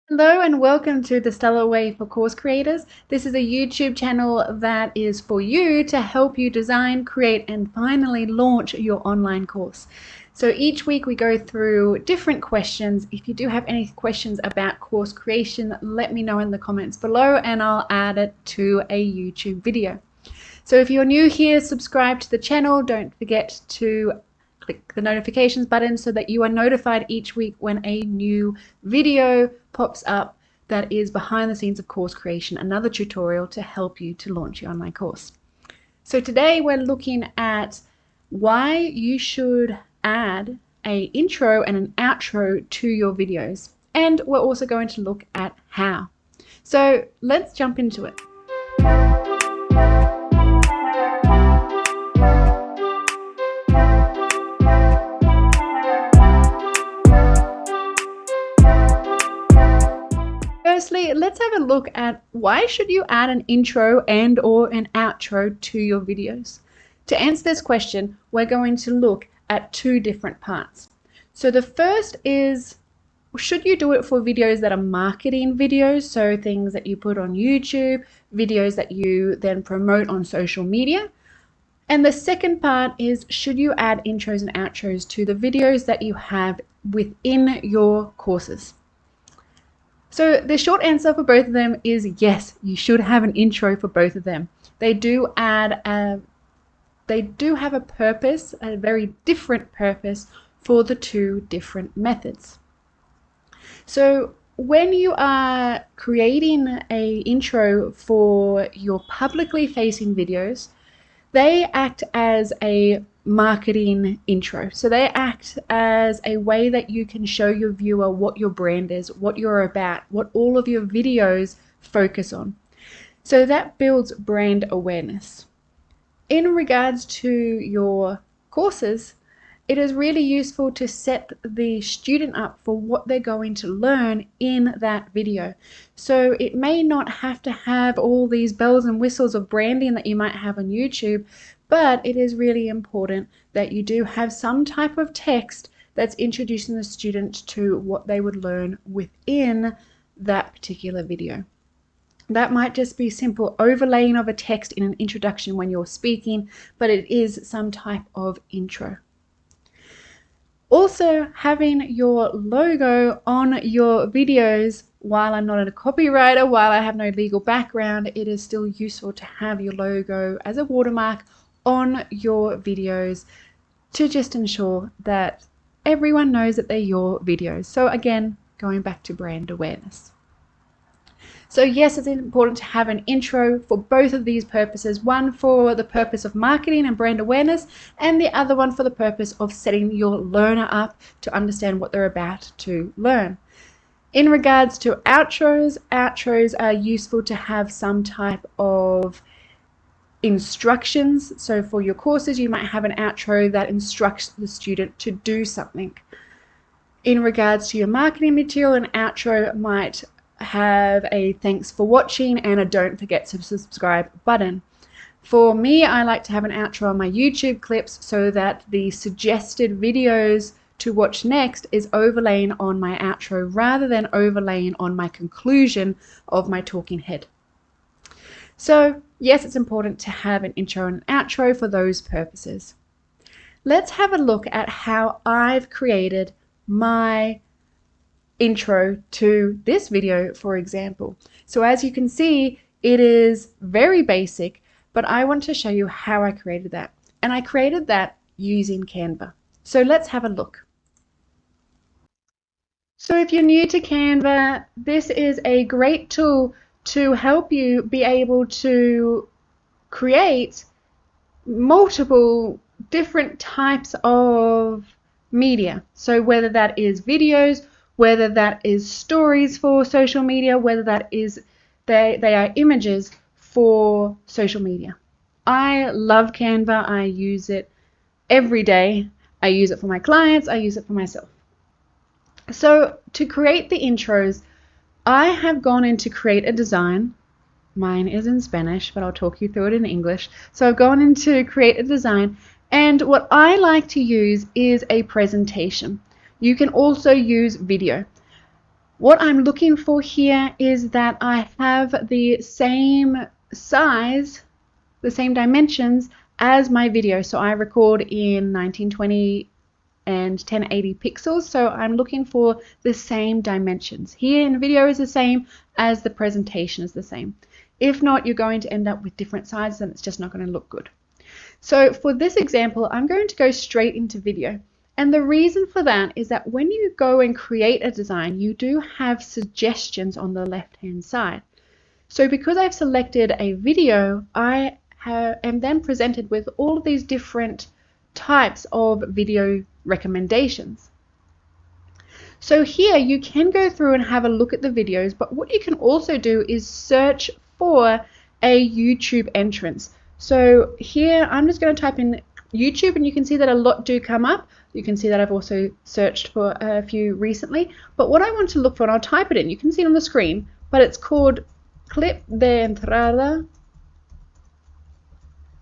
Hello and welcome to the Stellar Way for Course Creators. This is a YouTube channel that is for you to help you design, create, and finally launch your online course. So each week we go through different questions. If you do have any questions about course creation, let me know in the comments below and I'll add it to a YouTube video. So if you're new here, subscribe to the channel. Don't forget to click the notifications button so that you are notified each week when a new video pops up that is behind the scenes of course creation, another tutorial to help you to launch your online course. So today we're looking at why you should add an intro and an outro to your videos. And we're also going to look at how. So let's jump into it. Firstly, let's have a look at why should you add an intro and or an outro to your videos. To answer this question, we're going to look at two different parts. So the first is, should you do it for videos that are marketing videos, so things that you put on YouTube, videos that you then promote on social media? And the second part is, should you add intros and outros to the videos that you have within your courses? So the short answer for both of them is yes, you should have an intro for both of them. They do have a purpose, a very different purpose for the two different methods. So when you are creating an intro for your publicly facing videos, they act as a marketing intro. So they act as a way that you can show your viewer what your brand is, what you're about, what all of your videos focus on. So that builds brand awareness. In regards to your courses, it is really useful to set the student up for what they're going to learn in that video. So it may not have to have all these bells and whistles of branding that you might have on YouTube, but it is really important that you do have some type of text that's introducing the student to what they would learn within that particular video. That might just be simple overlaying of a text in an introduction when you're speaking, but it is some type of intro. Also, having your logo on your videos, while I'm not a copywriter, while I have no legal background, it is still useful to have your logo as a watermark on your videos to just ensure that everyone knows that they're your videos. So again, going back to brand awareness. So yes, it's important to have an intro for both of these purposes, one for the purpose of marketing and brand awareness, and the other one for the purpose of setting your learner up to understand what they're about to learn. In regards to outros, outros are useful to have some type of instructions. So for your courses, you might have an outro that instructs the student to do something. In regards to your marketing material, an outro might have a thanks for watching and a don't forget to subscribe button. For me, I like to have an outro on my YouTube clips so that the suggested videos to watch next is overlaying on my outro rather than overlaying on my conclusion of my talking head. So yes, it's important to have an intro and an outro for those purposes. Let's have a look at how I've created my intro to this video, for example. So as you can see, it is very basic, but I want to show you how I created that. And I created that using Canva. So let's have a look. So if you're new to Canva, this is a great tool to help you be able to create multiple different types of media. So whether that is videos, whether that is stories for social media, whether that is they are images for social media. I love Canva. I use it every day. I use it for my clients. I use it for myself. So to create the intros, I have gone in to create a design. Mine is in Spanish, but I'll talk you through it in English. So I've gone in to create a design, and what I like to use is a presentation. You can also use video. What I'm looking for here is that I have the same size, the same dimensions as my video. So I record in 1920 and 1080 pixels, so I'm looking for the same dimensions. Here in video is the same as the presentation is the same. If not, you're going to end up with different sizes and it's just not going to look good. So for this example, I'm going to go straight into video. And the reason for that is that when you go and create a design, you do have suggestions on the left-hand side. So because I've selected a video, I am then presented with all of these different types of video recommendations. So here you can go through and have a look at the videos, but what you can also do is search for a YouTube entrance. So here I'm just going to type in YouTube and you can see that a lot do come up. You can see that I've also searched for a few recently, but what I want to look for, and I'll type it in, you can see it on the screen, but it's called clip de entrada.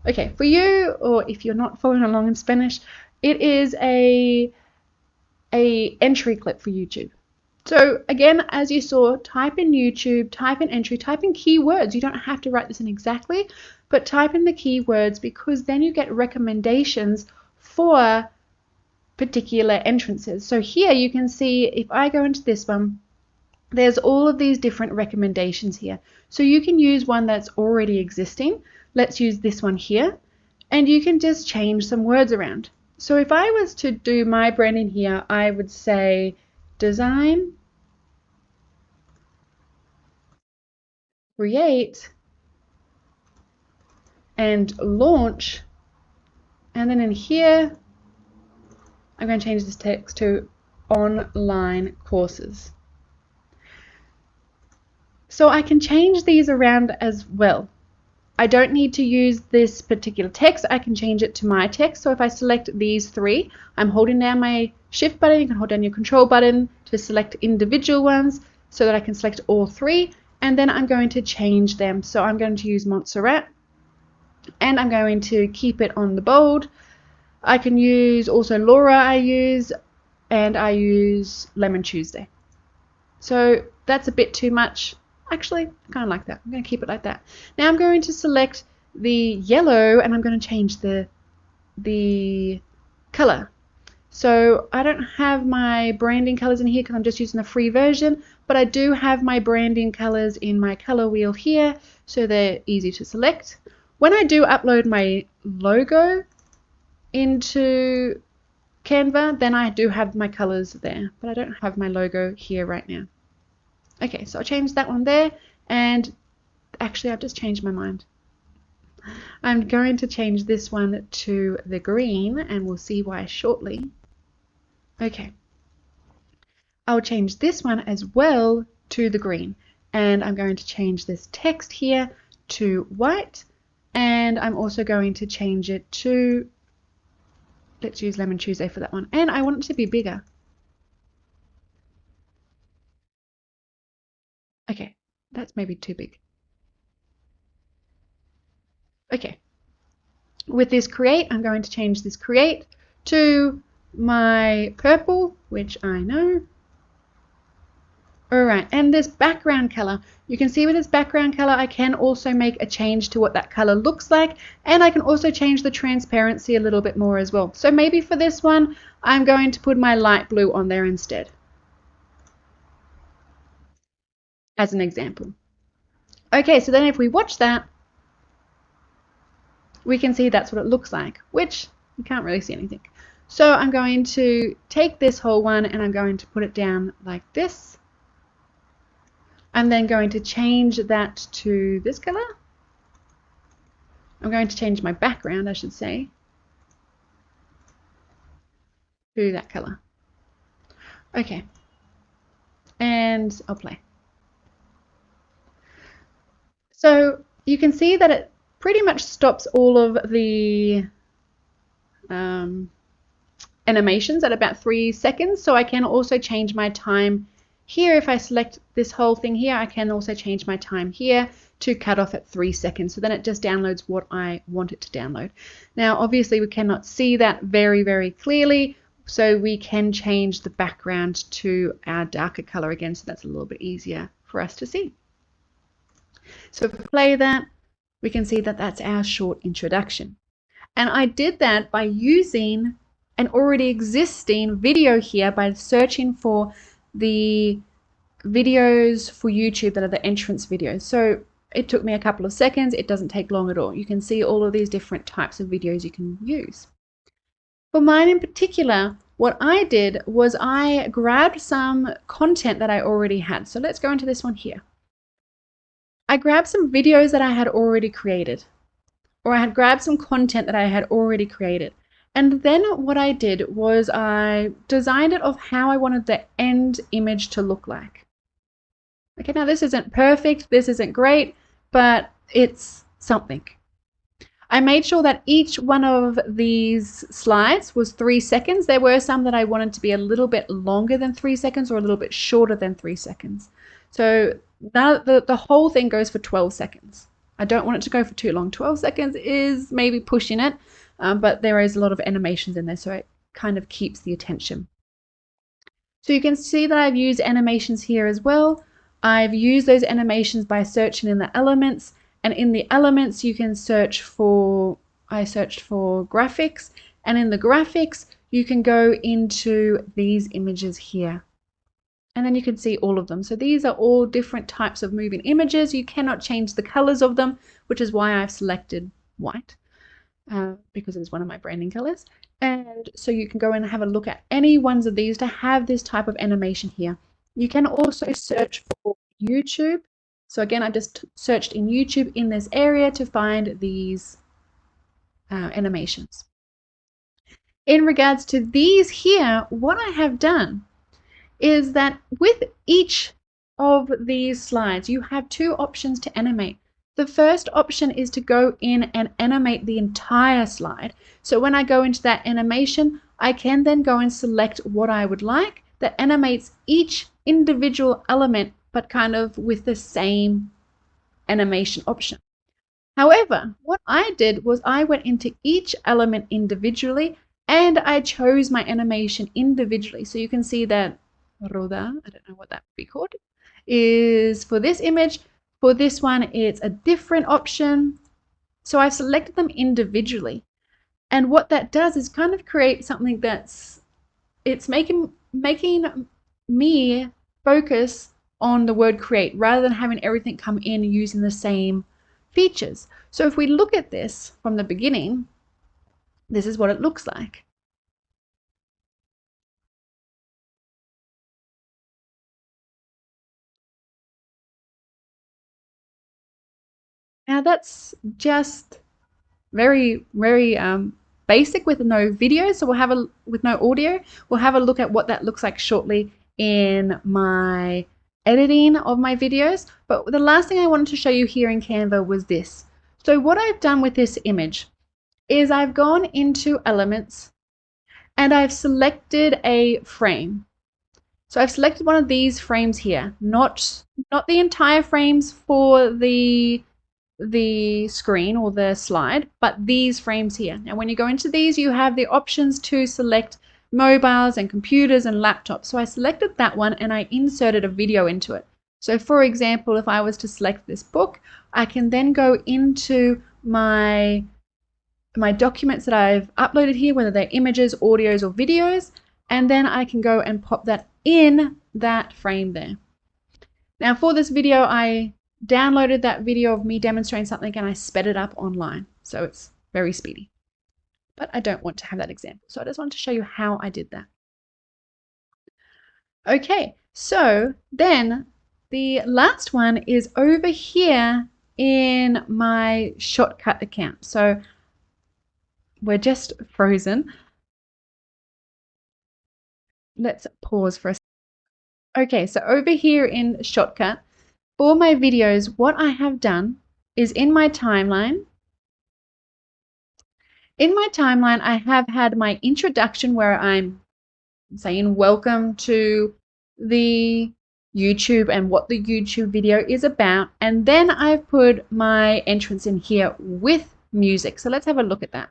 Okay, for you, or if you're not following along in Spanish, it is a entry clip for YouTube. So again, as you saw, type in YouTube, type in entry, type in keywords. You don't have to write this in exactly, but type in the keywords because then you get recommendations for particular entrances. So here you can see if I go into this one, there's all of these different recommendations here. So you can use one that's already existing. Let's use this one here, and you can just change some words around. So if I was to do my branding here, I would say design, create, and launch. And then in here, I'm going to change this text to online courses. So I can change these around as well. I don't need to use this particular text. I can change it to my text. So if I select these three, I'm holding down my shift button. You can hold down your control button to select individual ones so that I can select all three. And then I'm going to change them. So I'm going to use Montserrat and I'm going to keep it on the bold. I can use also Laura and I use Lemon Tuesday. So that's a bit too much. Actually, I kind of like that. I'm going to keep it like that. Now I'm going to select the yellow and I'm going to change the color. So I don't have my branding colors in here because I'm just using the free version, but I do have my branding colors in my color wheel here, so they're easy to select. When I do upload my logo into Canva, then I do have my colors there, but I don't have my logo here right now. Okay, so I'll change that one there, and actually I've just changed my mind. I'm going to change this one to the green, and we'll see why shortly. Okay, I'll change this one as well to the green, and I'm going to change this text here to white, and I'm also going to change it to, let's use Lemon Tuesday for that one, and I want it to be bigger. Okay, that's maybe too big. Okay, with this create, I'm going to change this create to my purple, which I know. Alright, and this background color, you can see with this background color I can also make a change to what that color looks like, and I can also change the transparency a little bit more as well. So maybe for this one I'm going to put my light blue on there instead, as an example. Okay, so then if we watch that, we can see that's what it looks like, which you can't really see anything. So I'm going to take this whole one and I'm going to put it down like this. I'm then going to change that to this color. I'm going to change my background, I should say, to that color. Okay, and I'll play. So you can see that it pretty much stops all of the animations at about 3 seconds. So I can also change my time here. If I select this whole thing here, I can also change my time here to cut off at 3 seconds. So then it just downloads what I want it to download. Now, obviously we cannot see that very, very clearly, So we can change the background to our darker color again, so that's a little bit easier for us to see. So if we play that, we can see that that's our short introduction. And I did that by using an already existing video here by searching for the videos for YouTube that are the entrance videos. So it took me a couple of seconds. It doesn't take long at all. You can see all of these different types of videos you can use. For mine in particular, what I did was I grabbed some content that I already had. So let's go into this one here. I grabbed some videos that I had already created, or I had grabbed some content that I had already created. And then what I did was I designed it of how I wanted the end image to look like. Okay, now this isn't perfect, this isn't great, but it's something. I made sure that each one of these slides was 3 seconds. There were some that I wanted to be a little bit longer than 3 seconds or a little bit shorter than 3 seconds. So the whole thing goes for 12 seconds. I don't want it to go for too long. 12 seconds is maybe pushing it, but there is a lot of animations in there, so it kind of keeps the attention. So you can see that I've used animations here as well. I've used those animations by searching in the elements, and in the elements you can search for, I searched for graphics, and in the graphics you can go into these images here. And then you can see all of them. So these are all different types of moving images. You cannot change the colors of them, which is why I've selected white, because it's one of my branding colors. And so you can go and have a look at any ones of these to have this type of animation here. You can also search for YouTube. So again, I just searched in YouTube in this area to find these animations. In regards to these here, what I have done is that with each of these slides, you have 2 options to animate. The first option is to go in and animate the entire slide. So when I go into that animation, I can then go and select what I would like that animates each individual element, but kind of with the same animation option. However, what I did was I went into each element individually and I chose my animation individually. So you can see that Roda, I don't know what that would be called, is for this image. For this one, it's a different option. So I've selected them individually. And what that does is kind of create something it's making me focus on the word create rather than having everything come in using the same features. So if we look at this from the beginning, this is what it looks like. Now that's just very basic with no video, so with no audio. We'll have a look at what that looks like shortly in my editing of my videos. But the last thing I wanted to show you here in Canva was this. So what I've done with this image is I've gone into elements and I've selected a frame. So I've selected one of these frames here, not the entire frames for the screen or the slide, but these frames here. Now when you go into these, you have the options to select mobiles and computers and laptops. So I selected that one and I inserted a video into it. So for example, if I was to select this book, I can then go into my documents that I've uploaded here, whether they're images, audios, or videos, and then I can go and pop that in that frame there. Now for this video, I downloaded that video of me demonstrating something and I sped it up online. So it's very speedy. But I don't want to have that example. So I just wanted to show you how I did that. Okay, so then the last one is over here in my Shotcut account. So we're just frozen. Let's pause for a second. Okay, so over here in Shotcut, for my videos, what I have done is in my timeline, I have had my introduction where I'm saying welcome to the YouTube and what the YouTube video is about. And then I've put my entrance in here with music. So let's have a look at that.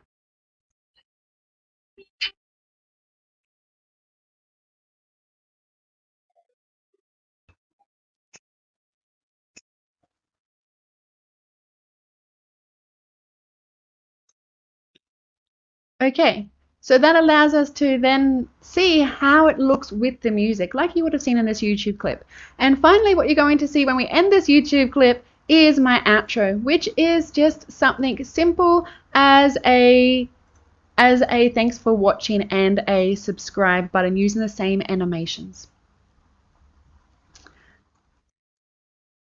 Okay, so that allows us to then see how it looks with the music, like you would have seen in this YouTube clip. And finally, what you're going to see when we end this YouTube clip is my outro, which is just something simple as a thanks for watching and a subscribe button using the same animations.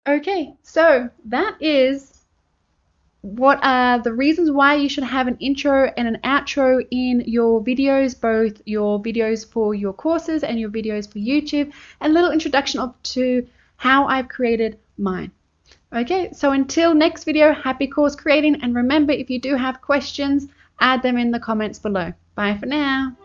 Okay, so that is what are the reasons why you should have an intro and an outro in your videos, both your videos for your courses and your videos for YouTube, and a little introduction to how I've created mine. Okay, so until next video, happy course creating, and remember, if you do have questions, add them in the comments below. Bye for now.